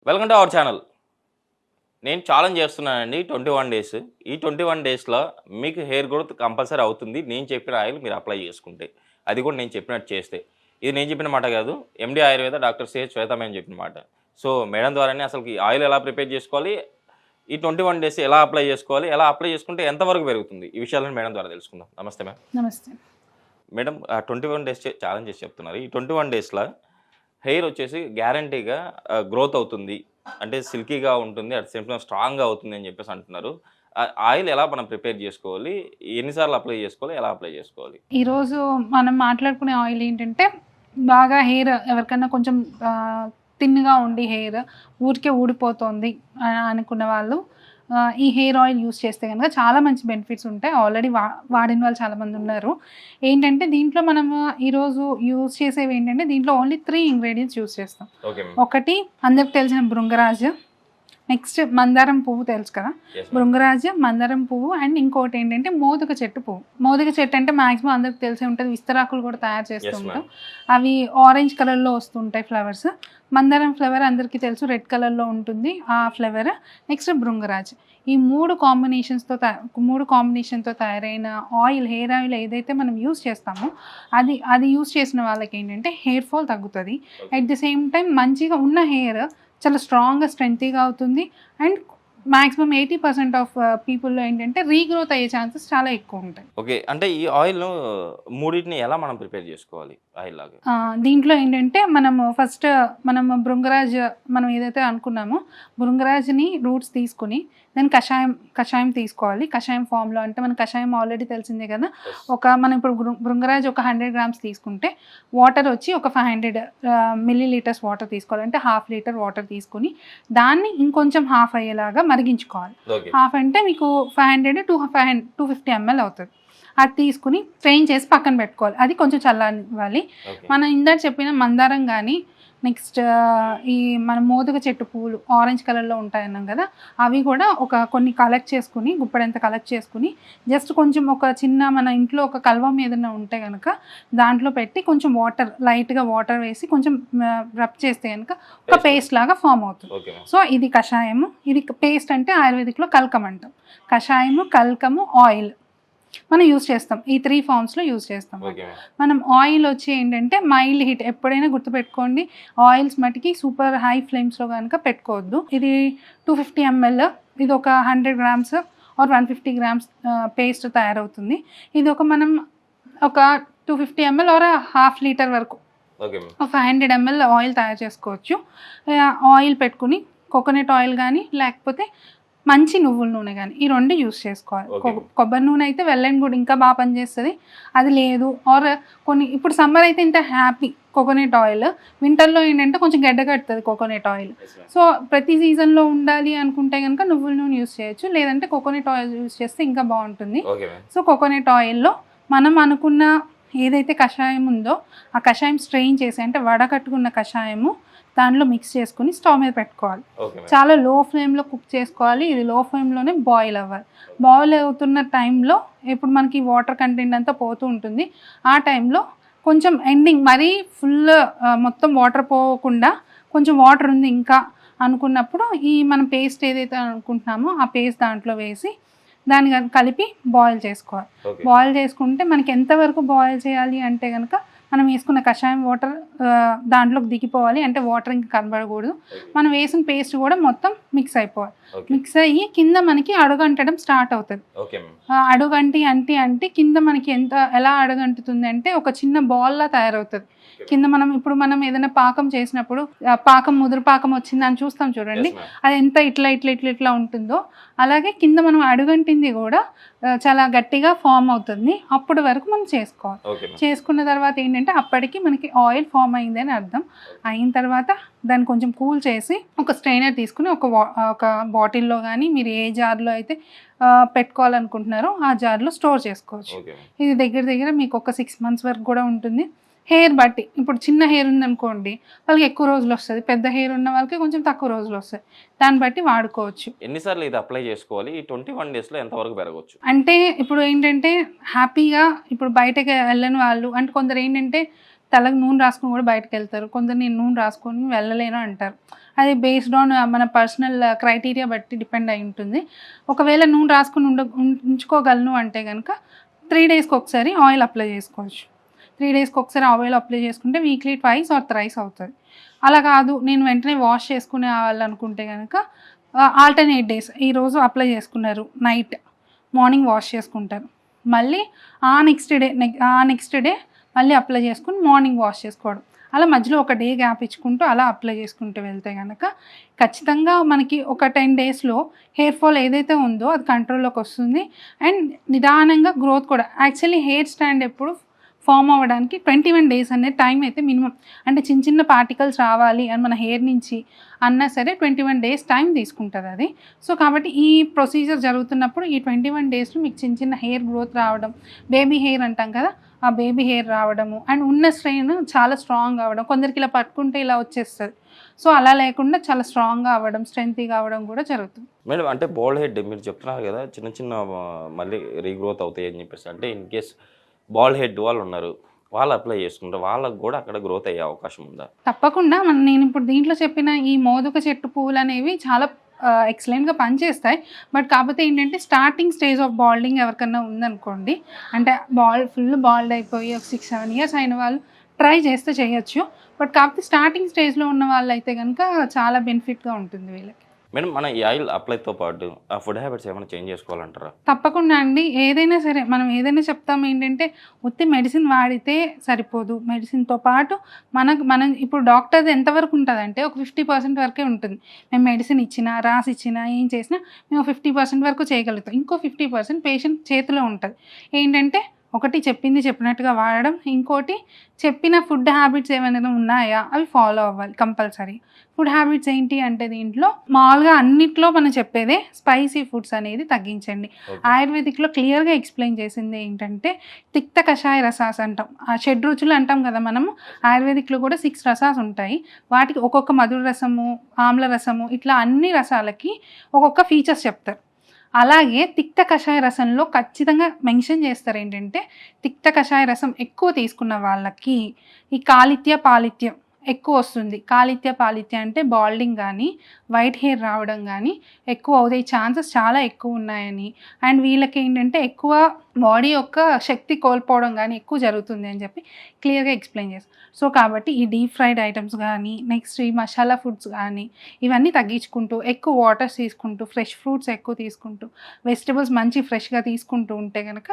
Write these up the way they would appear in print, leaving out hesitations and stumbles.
Welcome to our channel. నేను challenge చేస్తున్నానండి 21 days. ఈ 21 డేస్‌లో మీకు హెయిర్ గ్రోత్ కంపల్సరీ అవుతుంది. నేను చెప్పిన ఆయిల్ మీరు అప్లై చేసుకుంటే. అది కూడా నేను చెప్పినట్టు చేస్తే. ఇది నేను చెప్పిన మాట కాదు. ఎండీ ఆయుర్వేద డాక్టర్ సిహెచ్ శ్వేత మేడం చెప్పిన మాట. సో మేడం ద్వారానే అసలుకి ఆయిల్ ఎలా ప్రిపేర్ చేసుకోవాలి, ఈ 21 డేస్ ఎలా అప్లై చేసుకోవాలి, ఎలా అప్లై చేసుకుంటే ఎంతవరకు పెరుగుతుంది, ఈ విషయాలను మేడం ద్వారా తెలుసుకుందాం. నమస్తే మ్యామ్. నమస్తే. మేడం 21 డేస్ ఛాలెంజ్ చేసి చెప్తున్నారు. ఈ 21 డేస్‌లో హెయిర్ వచ్చేసి గ్యారంటీగా గ్రోత్ అవుతుంది. అంటే సిల్కీగా ఉంటుంది. అట్ సేమ్ టైమ్ స్ట్రాంగ్‌గా అవుతుంది అని చెప్పేసి అంటున్నారు. ఆయిల్ ఎలా మనం ప్రిపేర్ చేసుకోవాలి? ఎన్ని సార్లు అప్లై చేసుకోవాలి? ఎలా అప్లై చేసుకోవాలి? ఈరోజు మనం మాట్లాడుకునే ఆయిల్ ఏంటంటే, బాగా హెయిర్ ఎవరికన్నా కొంచెం థిన్‌గా ఉండి హెయిర్ ఊరికే ఊడిపోతుంది అనుకున్న వాళ్ళు ఈ హెయిర్ ఆయిల్ యూస్ చేస్తే కనుక చాలా మంచి బెనిఫిట్స్ ఉంటాయి. ఆల్రెడీ వాడిన వాళ్ళు చాలామంది ఉన్నారు. ఏంటంటే దీంట్లో మనము ఈరోజు యూస్ చేసేవి ఏంటంటే, దీంట్లో ఓన్లీ 3 ఇంగ్రీడియంట్స్ యూస్ చేస్తాం. ఒకటి అందరికి తెలిసిన భృంగరాజ్, నెక్స్ట్ మందారం పువ్వు తెలుసు కదా, భృంగరాజ, మందారం పువ్వు, అండ్ ఇంకోటి ఏంటంటే మోదుగ చెట్టు పువ్వు. మోదుగ చెట్టు అంటే మాక్సిమం అందరికి తెలిసి ఉంటుంది, విస్తరాకులు కూడా తయారు చేస్తూ ఉంటాం. అవి ఆరెంజ్ కలర్లో వస్తుంటాయి ఫ్లవర్స్. మందారం ఫ్లవర్ అందరికీ తెలుసు, రెడ్ కలర్లో ఉంటుంది ఆ ఫ్లవర్. నెక్స్ట్ భృంగరాజ్. ఈ మూడు కాంబినేషన్తో తయారైన ఆయిల్, హెయిర్ ఆయిల్ ఏదైతే మనం యూస్ చేస్తామో అది యూస్ చేసిన వాళ్ళకి ఏంటంటే హెయిర్ ఫాల్ తగ్గుతుంది. అట్ ది సేమ్ టైం మంచిగా ఉన్న హెయిర్ చాలా స్ట్రాంగ్గా స్ట్రెంగ్తీగా అవుతుంది. అండ్ మాక్సిమం 80% ఆఫ్ పీపుల్లో ఏంటంటే రీగ్రోత్ అయ్యే ఛాన్సెస్ చాలా ఎక్కువ ఉంటాయి. ఓకే, అంటే ఈ ఆయిల్ మూడింటిని ఎలా మనం ప్రిపేర్ చేసుకోవాలి ఆయిల్ లాగా? దీంట్లో ఏంటంటే మనం భృంగరాజ్ మనం ఏదైతే అనుకున్నామో, భృంగరాజ్ని రూట్స్ తీసుకుని దాని కషాయం తీసుకోవాలి. కషాయం ఫామ్లో అంటే మన కషాయం ఆల్రెడీ తెలిసిందే కదా. మనం ఇప్పుడు భృంగరాజ్ ఒక 100 గ్రామ్స్ తీసుకుంటే వాటర్ వచ్చి ఒక 500 మిల్లీలీటర్స్ వాటర్ తీసుకోవాలి. అంటే 1/2 లీటర్ వాటర్ తీసుకుని దాన్ని ఇంకొంచెం హాఫ్ అయ్యేలాగా మరిగించుకోవాలి. హాఫ్ అంటే మీకు 500 to 250 ml అవుతుంది. అది తీసుకుని స్ట్రెయిన్ చేసి పక్కన పెట్టుకోవాలి. అది కొంచెం చల్లారివ్వాలి. మనం ఇందాక చెప్పిన మందారం కానీ, నెక్స్ట్ ఈ మన మోదుగ చెట్టు పువ్వులు ఆరెంజ్ కలర్లో ఉంటాయన్నాం కదా, అవి కూడా కొన్ని కలెక్ట్ చేసుకుని, గుప్పెడంత కలెక్ట్ చేసుకుని జస్ట్ కొంచెం ఒక చిన్న మన ఇంట్లో ఒక కల్వం ఏదైనా ఉంటే కనుక దాంట్లో పెట్టి కొంచెం లైట్గా వాటర్ వేసి కొంచెం రబ్ చేస్తే కనుక ఒక పేస్ట్ లాగా ఫామ్ అవుతుంది. సో ఇది కషాయము, ఇది పేస్ట్ అంటే ఆయుర్వేదిక్లో కల్కం అంటాం. కషాయము, కల్కము, ఆయిల్ మనం యూస్ చేస్తాం. ఈ 3 ఫామ్స్లో యూస్ చేస్తాం. మనం ఆయిల్ వచ్చి ఏంటంటే మైల్డ్ హీట్, ఎప్పుడైనా గుర్తుపెట్టుకోండి, ఆయిల్స్ మటుకి సూపర్ హై ఫ్లేమ్స్లో కనుక పెట్టుకోవద్దు. ఇది 250 ml, ఇది ఒక 100 గ్రామ్స్ ఆర్ 150 గ్రామ్స్ పేస్ట్ తయారవుతుంది. ఇది మనం ఒక 250 ml ఆర్ 1/2 లీటర్ వరకు 500 ml ఆయిల్ తయారు చేసుకోవచ్చు. ఆయిల్ పెట్టుకుని కోకోనట్ ఆయిల్ కానీ లేకపోతే మంచి నువ్వుల నూనె కానీ, ఈ రెండు యూస్ చేసుకోవాలి. కొబ్బరి నూనె అయితే వెల్ అండ్ గుడ్, ఇంకా బాగా పనిచేస్తుంది. అది లేదు ఆర్ ఇప్పుడు సమ్మర్ అయితే ఇంత హ్యాపీ కోకోనట్ ఆయిల్, వింటర్లో ఏంటంటే కొంచెం గడ్డ కడుతుంది కోకోనట్ ఆయిల్. సో ప్రతి సీజన్లో ఉండాలి అనుకుంటే కనుక నువ్వుల నూనె యూస్ చేయొచ్చు, లేదంటే కోకోనట్ ఆయిల్ యూస్ చేస్తే ఇంకా బాగుంటుంది. సో కోకోనట్ ఆయిల్లో మనం అనుకున్న ఏదైతే కషాయం ఉందో ఆ కషాయం స్ట్రెయిన్ చేసి, అంటే వడకట్టుకున్న కషాయము దాంట్లో మిక్స్ చేసుకుని స్టవ్ మీద పెట్టుకోవాలి. చాలా లో ఫ్లేమ్లో కుక్ చేసుకోవాలి. ఇది లో ఫ్లేమ్లోనే బాయిల్ అవ్వాలి. బాయిల్ అవుతున్న టైంలో ఇప్పుడు మనకి వాటర్ కంటెంట్ అంతా పోతూ ఉంటుంది. ఆ టైంలో కొంచెం ఎండింగ్ మరీ ఫుల్ మొత్తం వాటర్ పోకుండా కొంచెం వాటర్ ఉంది ఇంకా అనుకున్నప్పుడు మనం పేస్ట్ ఏదైతే అనుకుంటున్నామో ఆ పేస్ట్ దాంట్లో వేసి దాన్ని కలిపి బాయిల్ చేసుకోవాలి. బాయిల్ చేసుకుంటే మనకి ఎంతవరకు బాయిల్ చేయాలి అంటే కనుక మనం వేసుకున్న కషాయం వాటర్ దాంట్లోకి దిగిపోవాలి. అంటే వాటర్ ఇంకా కనబడకూడదు. మనం వేసిన పేస్ట్ కూడా మొత్తం మిక్స్ అయిపోవాలి. మిక్స్ అయ్యి కింద మనకి అడుగంటడం స్టార్ట్ అవుతుంది. అడుగంటి కింద మనకి ఎలా అడుగంటుతుంది అంటే ఒక చిన్న బాల్లా తయారవుతుంది. కింద మనం ఏదైనా పాకం చేసినప్పుడు ముదురు పాకం వచ్చిందని చూస్తాం చూడండి, అది ఎంత ఇట్లా ఉంటుందో అలాగే కింద మనం అడుగంటింది కూడా చాలా గట్టిగా ఫామ్ అవుతుంది. అప్పటి వరకు మనం చేసుకోవాలి. చేసుకున్న తర్వాత ఏంటంటే అప్పటికి మనకి ఆయిల్ ఫామ్ అయింది అని అర్థం. అయిన తర్వాత దాన్ని కొంచెం కూల్ చేసి ఒక స్ట్రైనర్ తీసుకుని ఒక బాటిల్లో కానీ మీరు ఏ జార్లో అయితే పెట్టుకోవాలనుకుంటున్నారో ఆ జార్లో స్టోర్ చేసుకోవచ్చు. ఇది దగ్గర మీకు ఒక 6 months వరకు కూడా ఉంటుంది. హెయిర్ బట్టి, ఇప్పుడు చిన్న హెయిర్ ఉందనుకోండి వాళ్ళకి ఎక్కువ రోజులు వస్తుంది, పెద్ద హెయిర్ ఉన్న వాళ్ళకి కొంచెం తక్కువ రోజులు వస్తాయి. దాన్ని బట్టి వాడుకోవచ్చు. ఎన్నిసార్లు ఇది అప్లై చేసుకోవాలి? ఈ 21 డేస్లో ఎంతవరకు పెరగవచ్చు? అంటే ఇప్పుడు ఏంటంటే హ్యాపీగా ఇప్పుడు బయటకి వెళ్ళని వాళ్ళు, అంటే కొందరు ఏంటంటే తలకు నూనె రాసుకొని కూడా బయటకు వెళ్తారు, కొందరు నేను నూనె రాసుకొని వెళ్ళలేను అంటారు. అది బేస్డ్ ఆన్ మన పర్సనల్ క్రైటీరియా బట్టి డిపెండ్ అయి ఉంటుంది. ఒకవేళ నూనె రాసుకొని ఉంచుకోగలను అంటే కనుక 3 డేస్కి ఒకసారి ఆయిల్ అప్లై చేసుకోవచ్చు. 3 డేస్కి ఒకసారి ఆయిల్ అప్లై చేసుకుంటే వీక్లీ 2 or 3 అవుతుంది. అలా కాదు నేను వెంటనే వాష్ చేసుకునే వాళ్ళనుకుంటే కనుక ఆల్టర్నేట్ డేస్, ఈరోజు అప్లై చేసుకున్నారు నైట్, మార్నింగ్ వాష్ చేసుకుంటారు, మళ్ళీ నెక్స్ట్ డే మళ్ళీ అప్లై చేసుకుని మార్నింగ్ వాష్ చేసుకోవడం, అలా మధ్యలో ఒక డే గ్యాప్ ఇచ్చుకుంటూ అలా అప్లై చేసుకుంటూ వెళ్తే కనుక ఖచ్చితంగా మనకి ఒక 10 డేస్లో హెయిర్ ఫాల్ ఏదైతే ఉందో అది కంట్రోల్లోకి వస్తుంది. అండ్ నిదానంగా గ్రోత్ కూడా, యాక్చువల్లీ హెయిర్ స్టాండ్ ఎప్పుడు ఫామ్ అవ్వడానికి 21 డేస్ అనే టైం అయితే మినిమం. అంటే చిన్న చిన్న పార్టికల్స్ రావాలి అని మన హెయిర్ నుంచి అన్నా సరే 21 డేస్ టైం తీసుకుంటుంది అది. సో కాబట్టి ఈ ప్రొసీజర్ జరుగుతున్నప్పుడు ఈ 21 డేస్లో మీకు చిన్న చిన్న హెయిర్ గ్రోత్ రావడం, బేబీ హెయిర్ అంటాం కదా, ఆ బేబీ హెయిర్ రావడము, అండ్ ఉన్న స్ట్రెయిన్ చాలా స్ట్రాంగ్ అవ్వడం, కొందరికి ఇలా పట్టుకుంటే ఇలా వచ్చేస్తుంది, సో అలా లేకుండా చాలా స్ట్రాంగ్గా అవ్వడం, స్ట్రెంగ్త్గా అవ్వడం కూడా జరుగుతుంది. మేడం అంటే బాల్డ్ హెడ్ మీరు చెప్తున్నారు కదా చిన్న చిన్న మళ్ళీ రీగ్రోత్ అవుతాయి అని చెప్పేసి, అంటే ఇన్ కేస్ బాల్ హెడ్ వాళ్ళు ఉన్నారు, వాళ్ళు అప్లై చేసుకుంటారు, వాళ్ళకు కూడా అక్కడ గ్రోత్ అయ్యే అవకాశం ఉందా? తప్పకుండా. నేను ఇప్పుడు దీంట్లో చెప్పిన ఈ మోదుక చెట్టు పువ్వులు అనేవి చాలా ఎక్సలెంట్గా పనిచేస్తాయి. బట్ కాకపోతే ఏంటంటే స్టార్టింగ్ స్టేజ్ ఆఫ్ బాల్డింగ్ ఎవరికన్నా ఉందనుకోండి, అంటే ఫుల్ బాల్డ్ అయిపోయి ఒక 6-7 ఇయర్స్ అయిన వాళ్ళు ట్రై చేస్తే చేయొచ్చు. బట్ కాకపోతే స్టార్టింగ్ స్టేజ్లో ఉన్న వాళ్ళు అయితే కనుక చాలా బెనిఫిట్గా ఉంటుంది వీళ్ళకి. మేడం మన ఈ ఆయిల్ అప్లైతో పాటు ఆ ఫుడ్ హ్యాబిట్స్ ఏమైనా చేంజ్ చేసుకోవాలంటారా? తప్పకుండా అండి. ఏదైనా సరే మనం ఏదైనా చెప్తాం ఏంటంటే ఉత్తి మెడిసిన్ వాడితే సరిపోదు, మెడిసిన్తో పాటు మనం ఇప్పుడు డాక్టర్ది ఎంతవరకు ఉంటుందంటే ఒక 50% వరకే ఉంటుంది. మేము మెడిసిన్ ఇచ్చినా రాసి ఇచ్చినా ఏం చేసినా మేము 50% వరకు చేయగలుగుతాం. ఇంకో 50% పేషెంట్ చేతిలో ఉంటుంది. ఏంటంటే ఒకటి చెప్పింది చెప్పినట్టుగా వాడడం, ఇంకోటి చెప్పిన ఫుడ్ హ్యాబిట్స్ ఏమైనా ఉన్నాయా అవి ఫాలో అవ్వాలి కంపల్సరీ. ఫుడ్ హ్యాబిట్స్ ఏంటి అంటే దీంట్లో మామూలుగా అన్నిట్లో మనం చెప్పేదే స్పైసీ ఫుడ్స్ అనేది తగ్గించండి. ఆయుర్వేదిక్లో క్లియర్గా ఎక్స్ప్లెయిన్ చేసింది ఏంటంటే తిక్త కషాయ రసాస్ అంటాం, ఆ 7 రుచులు అంటాం కదా మనము. ఆయుర్వేదిక్లో కూడా 6 రసాస్ ఉంటాయి. వాటికి ఒక్కొక్క మధుర రసము, ఆమ్ల రసము, ఇట్లా అన్ని రసాలకి ఒక్కొక్క ఫీచర్స్ చెప్తారు. అలాగే తిక్త కషాయ రసంలో ఖచ్చితంగా మెన్షన్ చేస్తారు ఏంటంటే తిక్త కషాయ రసం ఎక్కువ తీసుకున్న వాళ్ళకి ఈ కాలిత్య పాలిత్యం ఎక్కువ వస్తుంది. కాలిత్య పాలిత్య అంటే బాల్డింగ్ కానీ వైట్ హెయిర్ రావడం కానీ ఎక్కువ అవుతాయి, ఛాన్సెస్ చాలా ఎక్కువ ఉన్నాయని, అండ్ వీళ్ళకి ఏంటంటే ఎక్కువ బాడీ యొక్క శక్తి కోల్పోవడం కానీ ఎక్కువ జరుగుతుంది అని చెప్పి క్లియర్గా ఎక్స్ప్లెయిన్ చేస్తారు. సో కాబట్టి ఈ డీప్ ఫ్రైడ్ ఐటమ్స్ కానీ, నెక్స్ట్ ఈ మసాలా ఫుడ్స్ కానీ ఇవన్నీ తగ్గించుకుంటూ ఎక్కువ వాటర్స్ తీసుకుంటూ, ఫ్రెష్ ఫ్రూట్స్ ఎక్కువ తీసుకుంటూ, వెజిటబుల్స్ మంచి ఫ్రెష్గా తీసుకుంటూ ఉంటే కనుక,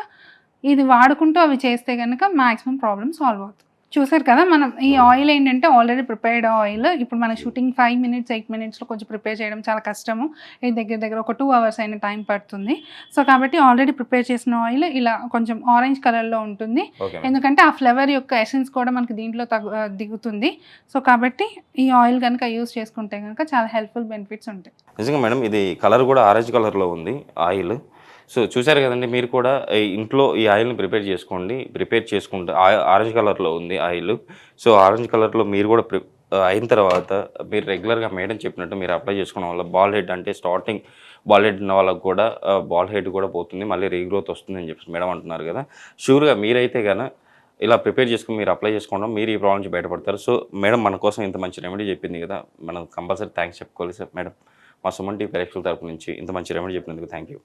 ఇది వాడుకుంటూ అవి చేస్తే కనుక మ్యాక్సిమం ప్రాబ్లమ్ సాల్వ్ అవుతుంది. చూసారు కదా, మనం ఈ ఆయిల్ ఏంటంటే ఆల్రెడీ ప్రిపేర్డ్ ఆయిల్. ఇప్పుడు మన షూటింగ్ 5 minutes 8 minutesలో కొంచెం ప్రిపేర్ చేయడం చాలా కష్టము. ఇది దగ్గర ఒక 2 hours అయిన టైం పడుతుంది. సో కాబట్టి ఆల్రెడీ ప్రిపేర్ చేసిన ఆయిల్ ఇలా కొంచెం ఆరెంజ్ కలర్లో ఉంటుంది, ఎందుకంటే ఆ ఫ్లేవర్ యొక్క ఎసెన్స్ కూడా మనకి దీంట్లో దిగుతుంది. సో కాబట్టి ఈ ఆయిల్ కనుక యూస్ చేసుకుంటే కనుక చాలా హెల్ప్ఫుల్ బెనిఫిట్స్ ఉంటాయి. నిజంగా మేడం ఇది కలర్ కూడా ఆరెంజ్ కలర్లో ఉంది ఆయిల్. సో చూసారు కదండి, మీరు కూడా ఇంట్లో ఈ ఆయిల్ని ప్రిపేర్ చేసుకుంటే ఆరెంజ్ కలర్లో ఉంది ఆయిల్. సో ఆరెంజ్ కలర్లో మీరు కూడా అయిన తర్వాత మీరు రెగ్యులర్గా మేడం చెప్పినట్టు మీరు అప్లై చేసుకోవడం వల్ల బాల్ హెడ్ అంటే స్టార్టింగ్ బాల్ హెడ్ ఉన్న వాళ్ళకు కూడా బాల్ హెడ్ కూడా పోతుంది, మళ్ళీ రీగ్రోత్ వస్తుంది అని చెప్పేసి మేడం అంటున్నారు కదా. షూర్గా మీరైతే కనుక ఇలా ప్రిపేర్ చేసుకుని మీరు అప్లై చేసుకోవడం మీరు ఈ ప్రాబ్లం నుంచి బయటపడతారు. సో మేడం మన కోసం ఇంత మంచి రెమెడీ చెప్పింది కదా, మనం కంపల్సరీ థ్యాంక్స్ చెప్పుకోవాలి సార్. మేడం మా సుమన్ టీవీ ప్రేక్షకుల తరపు నుంచి ఇంత మంచి రెమెడీ చెప్పినందుకు థ్యాంక్ యూ.